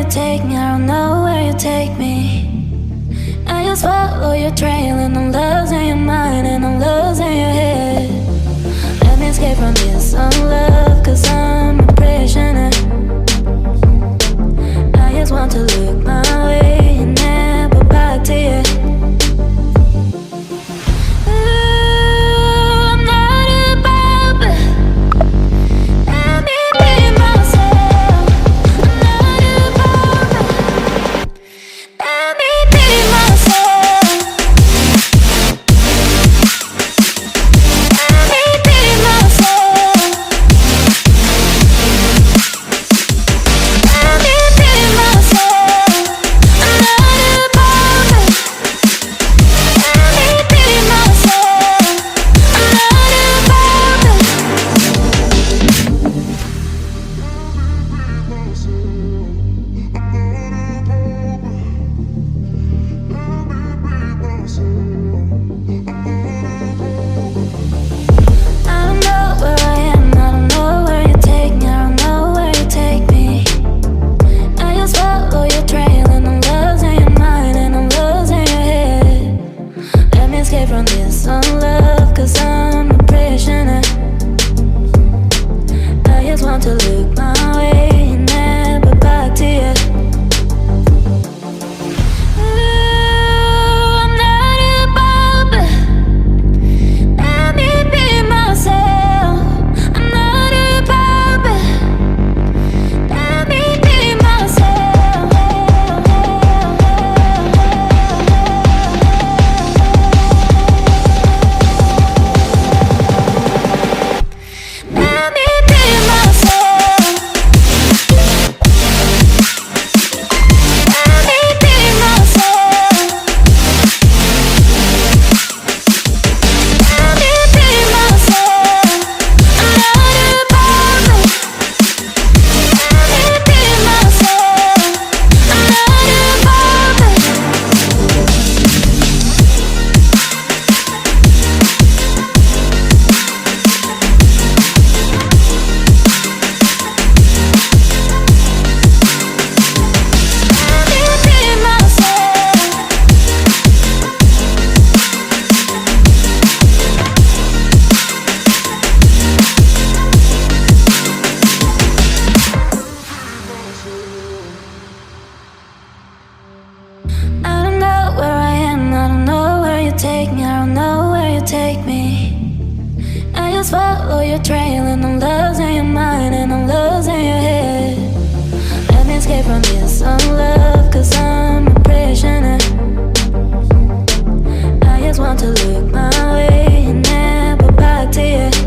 you take me, I don't know where you take me. I just follow your trail and I'm losing your mind and I'm losing your head. Let me escape from this love, cause I'm a prisoner. I just want to look my way and never back to you. Follow your trail and I'm losing your mind and I'm losing your head. Let me escape from this love, cause I'm a prisoner. I just want to look my way and never back to you.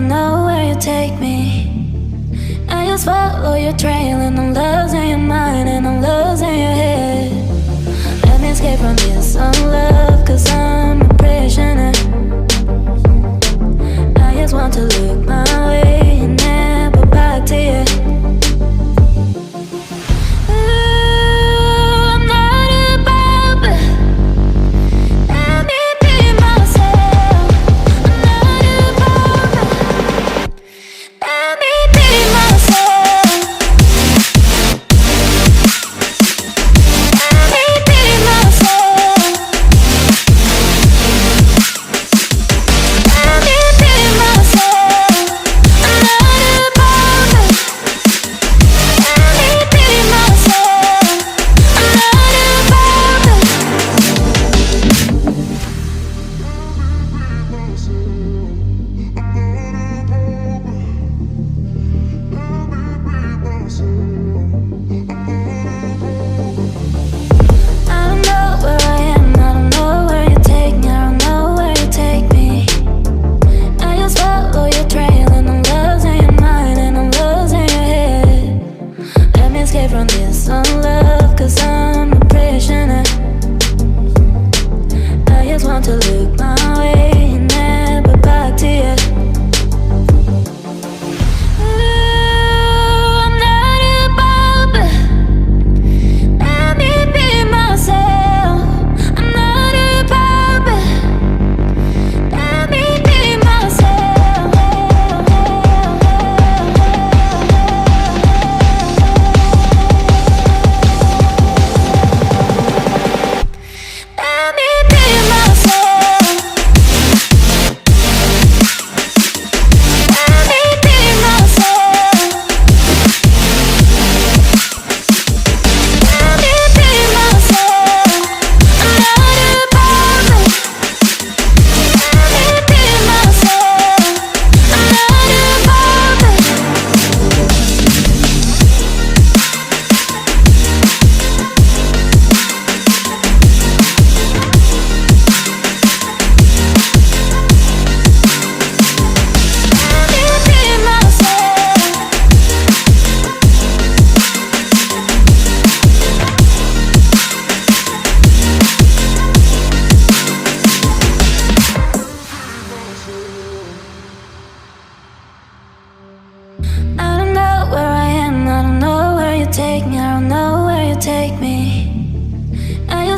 don't know where you take me. I just follow your trail, and I'm losing your mind, and I'm losing your head. Let me escape from this love, 'cause I'm a prisoner. I just want to look my way and never back to you.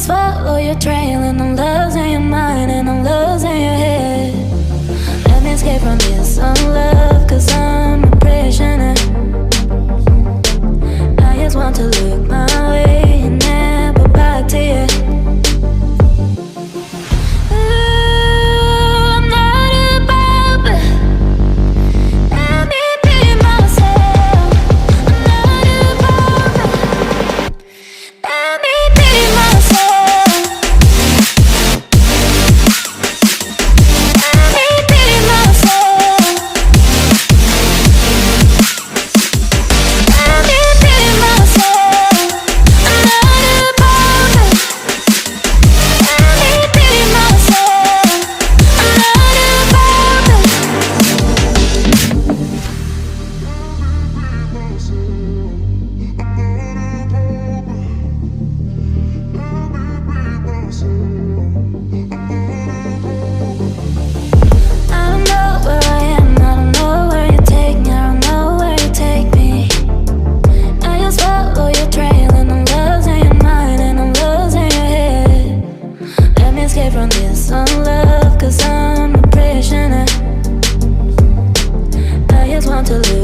Follow your trail, and I'm losing your mind, and I'm losing your head. Let me escape from this love, 'cause I'm a prisoner. I just want to look my way and never back to you. From this love, 'cause I'm a prisoner. I just want to live.